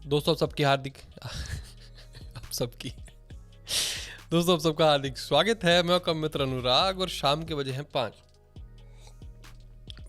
दोस्तों आप सबका हार्दिक स्वागत है। मैं आपका मित्र अनुराग और शाम के बजे हैं 5।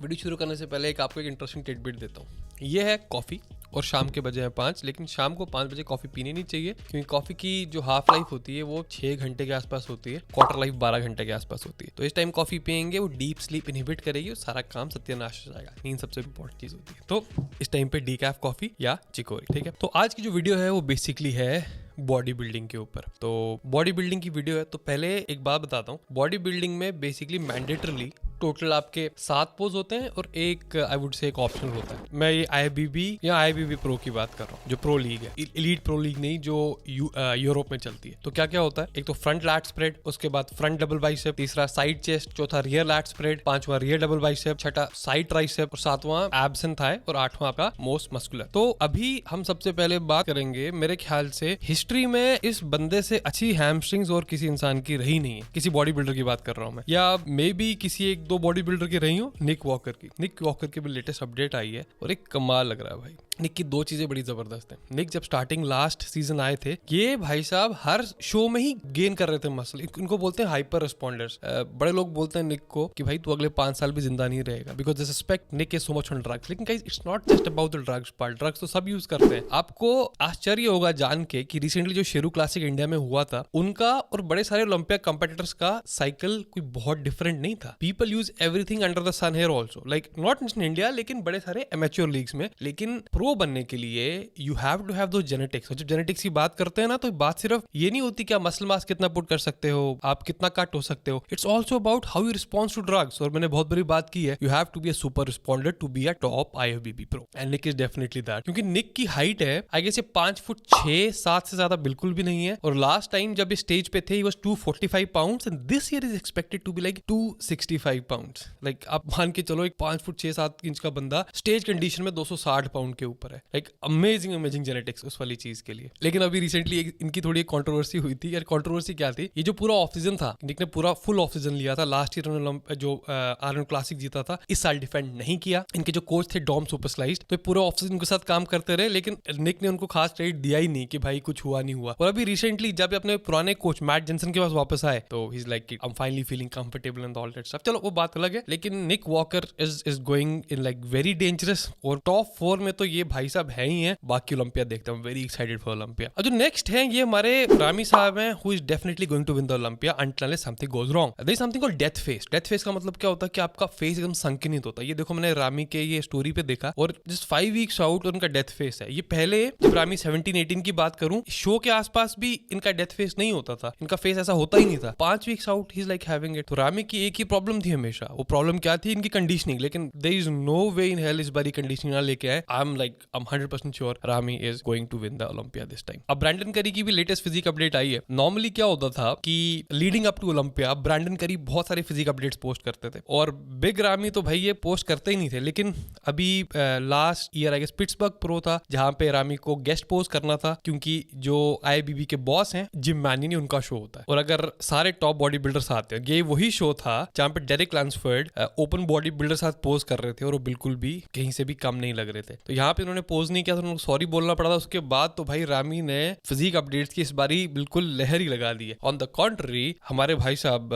वीडियो शुरू करने से पहले आपको एक इंटरेस्टिंग टिडबिट देता हूँ। ये है कॉफ़ी और शाम के बजे हैं 5, लेकिन शाम को 5 बजे कॉफ़ी पीनी नहीं चाहिए, क्योंकि कॉफ़ी की जो हाफ लाइफ होती है वो 6 घंटे के आसपास होती है, क्वार्टर लाइफ 12 घंटे के आसपास होती है। तो इस टाइम कॉफ़ी पियेंगे वो डीप स्लीप इनहिबिट करेगी और सारा काम सत्यानाश हो जाएगा। नींद सबसे इंपॉर्टेंट चीज़ होती है, तो इस टाइम पे डीकैफ कॉफ़ी या चिकोरी, ठीक है। तो आज की जो वीडियो है वो बेसिकली है बॉडी बिल्डिंग के ऊपर। तो बॉडी बिल्डिंग की वीडियो है। तो पहले एक बात बताता हूँ, बॉडी बिल्डिंग में बेसिकली मैंडेटरली टोटल आपके 7 पोज होते हैं और एक आई वुड से एक ऑप्शनल होता है। मैं ये IFBB या IFBB प्रो की बात कर रहा हूँ, जो प्रो लीग है, एलीट प्रो लीग नहीं, जो यूरोप में चलती है। तो क्या क्या होता है, एक तो फ्रंट लैट स्प्रेड, उसके बाद फ्रंट डबल बाइसेप, तीसरा साइड चेस्ट, चौथा रियर लैट स्प्रेड, पांचवा रियर डबल बाइसेप, छठा साइड ट्राइसेप और सातवां एब्स एंड थाई और आठवां आपका मोस्ट मस्कुलर। तो अभी हम सबसे पहले बात करेंगे, मेरे ख्याल से हिस्ट्री में इस बंदे से अच्छी हैमस्ट्रिंग्स और किसी इंसान की रही नहीं है। किसी बॉडी बिल्डर की बात कर रहा हूँ मैं, या मे बी किसी एक दो बॉडी बिल्डर की रही हो। निक वॉकर की भी लेटेस्ट अपडेट आई है और एक कमाल लग रहा है भाई। निक की 2 चीजें बड़ी जबरदस्त हैं। निक जब स्टार्टिंग लास्ट सीजन आए थे, ये भाई साहब हर शो में ही गेन कर रहे थे मसल। इनको बोलते हैं हाइपर रिस्पॉन्डर्स। बड़े लोग बोलते हैं निक को कि भाई तू अगले 5 साल भी जिंदा नहीं रहेगा, because they suspect Nick is so much on drugs. लेकिन guys, it's not just about the drugs part. Drugs तो सब यूज करते हैं। आपको आश्चर्य होगा जान के कि रिसेंटली जो शेरू क्लासिक इंडिया में हुआ था, उनका और बड़े सारे ओलंपिया कंपेटिटर्स का साइकिल कोई बहुत डिफरेंट नहीं था। People use everything under the sun here also, like not in India, लेकिन बड़े सारे एमेच्योर लीग्स में। लेकिन प्रो बनने के लिए you have to have those genetics. और जब जेनेटिक्स की बात करते हैं ना, तो बात सिर्फ ये नहीं होती कि आप मसल मास कितना पुट कर सकते हो, आप कितना कट हो सकते हो। It's also about how you response to drugs. और मैंने बहुत बड़ी बात की है, you have to be a super responder to be a top IFBB pro, and Nick is definitely that. क्योंकि निक की हाइट है आई गेस 5 फुट 6-7 से ज्यादा बिल्कुल भी नहीं है। और लास्ट टाइम जब स्टेज पे थे, he was 245 pounds and this year is expected to be like 265 pounds. Like आप मान के चलो, एक 5 फुट 6-7 इंच का बंदा स्टेज कंडीशन में 260 पाउंड के ऊपर है। लाइक अमेजिंग जेनेटिक्स उस वाली चीज के लिए। लेकिन अभी रिसेंटली इनकी थोड़ी कंट्रोवर्सी हुई थी। यार कंट्रोवर्सी क्या थी, ये जो पूरा ऑफ सीजन था, निक ने पूरा फुल ऑफ सीजन लिया था। लास्ट ईयर उन्होंने जो आर्नोल्ड क्लासिक जीता था, इस साल डिफेंड नहीं किया। इनके जो कोच थे डॉम सुपरस्लाइज्ड, तो पूरा ऑफ सीजन के साथ काम करते रहे, लेकिन निक ने उनको खास क्रेडिट दिया ही नहीं कि भाई कुछ हुआ नहीं हुआ। और अभी रिसेंटली जब अपने पुराने कोच मैट जेंसन के पास वापस आए, तो he is like I am finally feeling comfortable and all that stuff. चलो वो बात अलग है, लेकिन Nick Walker is going in like very dangerous. और टॉप 4 में तो ये भाई साहब है ही है। बाकी ओलंपिया देखते हैं, वेरी एक्साइटेड फॉर ओलंपिया। और जो नेक्स्ट है, ये हमारे रामी साहब हैं, who is definitely going to win the Olympia until unless something goes wrong. There is something called death face. Death face का मतलब क्या होता है कि आपका फेस एकदम संकित होता है। ये देखो, मैंने रामी के ये स्टोरी पे देखा और जस्ट 5 वीक्स आउट और उनका डेथ फेस है। ये पहले जब रामी 17-18 की बात करूं, शो के आसपास भी इनका डेथ फेस नहीं होता था, इनका फेस ऐसा होता ही नहीं था। 5 weeks out he is like having it. तो रामी की एक ही प्रॉब्लम थी हमेशा। वो प्रॉब्लम क्या थी, इनकी कंडीशनिंग। लेकिन there is no way in hell इस बारी कंडीशनिंग ना लेके आए। I am 100% sure Ramy is going to win the Olympia this time. अब ब्रैंडन करी की भी लेटेस्ट फिजिक अपडेट आई है। नॉर्मली क्या होता था कि leading up to Olympia Brandon Curry बहुत सारे फिजिक अपडेट्स पोस्ट करते थे, और बिग रामी तो भाई ये पोस्ट करते ही नहीं थे। लेकिन अभी last year I guess Pittsburgh pro था, जहां पे रामी को गेस्ट पोस्ट करना था, क्योंकि जो IFBB के बॉस हैं जिम मैनी, उनका शो होता है। और अगर सारे टॉप बॉडी बिल्डर्स आते हैं, ये वही शो था जहां पे डेरिक लैंसफोर्ड ओपन बॉडी बिल्डर साथ पोज कर रहे थे, और वो बिल्कुल भी कहीं से भी कम नहीं लग रहे थे। तो यहाँ पे उन्होंने पोज नहीं किया, तो उनको सॉरी बोलना पड़ा था। उसके बाद तो भाई रामी ने फिजिक अपडेट्स की इस बारी बिल्कुल लहर ही लगा दी है। ऑन द कॉन्ट्री, हमारे भाई साहब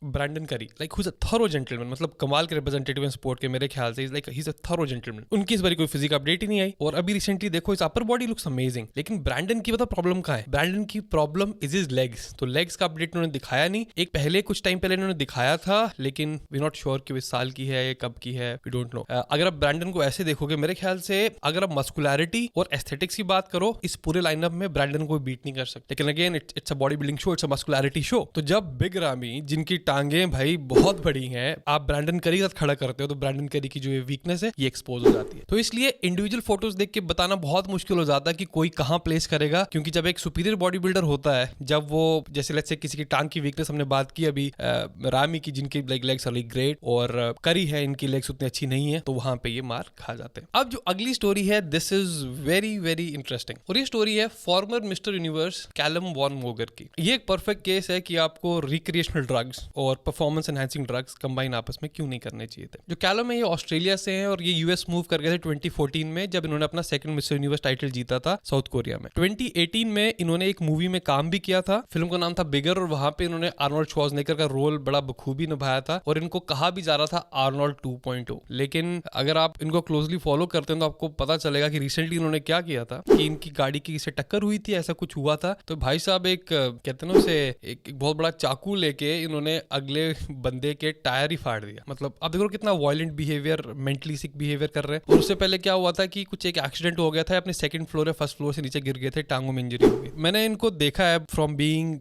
ब्रैंडन करी like who is a thorough gentleman, मतलब कमाल के रिप्रेजेंटेटिव इन स्पोर्ट के मेरे ख्याल से। Like he is a thorough gentleman. उनकी इस बारी कोई फिजिक अपडेट ही नहीं आई। और अभी रिसेंटली देखो, इस अपर बॉडी लुक्स अमेजिंग। लेकिन ब्रैंडन की पता प्रॉब्लम कहाँ है? ब्रैंडन की प्रॉब्लम इज हिज लेग्स। तो लेग्स का अपडेट उन्होंने दिखाया नहीं। एक पहले कुछ टाइम पहले उन्होंने दिखाया था, लेकिन वी नॉट श्योर कि इस साल की है या कब की है, वी डोंट नो। अगर आप ब्रैंडन को ऐसे देखोगे, मेरे ख्याल से अगर आप मस्कुलैरिटी और एस्थेटिक्स की बात करो, इस पूरे लाइनअप में ब्रैंडन को बीट नहीं कर सकते। लेकिन again it's a body building show, it's a muscularity show. तो जब बिग रामी, जिनकी टांगें भाई बहुत बड़ी हैं, आप ब्रैंडन करी के साथ खड़ा करते हो, तो ब्रैंडन करी की जो वीकनेस है ये एक्सपोज हो जाती है। तो इसलिए इंडिविजुअल फोटोज देख के बताना बहुत मुश्किल हो जाता है कि कोई कहां प्लेस करेगा। क्योंकि जब एक सुपीरियर बॉडी बिल्डर होता है, जब वो जैसे लेट्स से किसी की टांग की वीकनेस हमने बात की अभी, रामी की जिनकी लेग्स आर ग्रेट, और करी है इनकी लेग्स उतनी अच्छी नहीं है, तो वहां पे ये मार खा जाते हैं। अब जो अगली स्टोरी है this is very very interesting. और ये स्टोरी है former Mister Universe Calum von Moger की। ये एक परफेक्ट केस है कि आपको रिक्रिएशनल ड्रग्स और परफॉर्मेंस एनहांसिंग ड्रग्स कंबाइन आपस में क्यों नहीं करने चाहिए थे। जो कैलम है ये ऑस्ट्रेलिया से हैं और ये यूएस मूव कर गए थे 2014 में, जब इन्होंने अपना सेकंड मिस्टर यूनिवर्स टाइटल जीता था साउथ कोरिया में। 2018 में इन्होंने एक मूवी में काम भी किया था, फिल्म का नाम था बिगर, और वहां पे इन्होंने आर्नोल्ड श्वार्ज़नेगर का रोल बड़ा बखूबी निभाया था और इनको कहा भी जा रहा था आर्नोल्ड 2.0। लेकिन अगर आप इनको क्लोजली फॉलो करते हैं तो आपको पता चलेगा कि रिसेंटली इन्होंने क्या किया था कि इनकी गाड़ी की से टक्कर हुई थी, ऐसा कुछ हुआ था। तो भाई साहब एक कहते हैं ना उसे एक बहुत बड़ा चाकू लेके इन्होंने अगले बंदे के टायर ही फाड़ दिया। मतलब आप देखो कितना वायलेंट बिहेवियर, मेंटली सिक बिहेवियर कर रहे हैं। और उससे पहले क्या हुआ था कि कुछ एक एक्सीडेंट हो गया था, अपने सेकंड फ्लोर या फर्स्ट फ्लोर से नीचे गिर गए थे, टांगों में इंजरी हो गई। मैंने इनको देखा है फ्रॉम बीइंग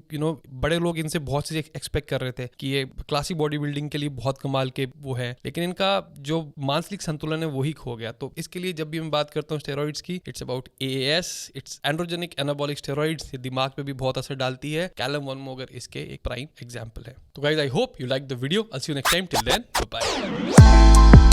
बड़े लोग इनसे बहुत चीजें एक्सपेक्ट कर रहे थे कि ये क्लासिक बॉडी बिल्डिंग के लिए बहुत कमाल के वो है, लेकिन इनका जो मानसिक संतुलन है वही खो गया। तो इसके लिए जब भी मैं बात करता हूँ स्टेरॉइड्स की, it's about AAS, it's androgenic anabolic steroids. ये दिमाग पे भी बहुत असर डालती है। कैलम वॉन मोगर इसके एक प्राइम एग्जांपल है। तो guys I hope you like the video. I'll see you next time. Till then, bye bye.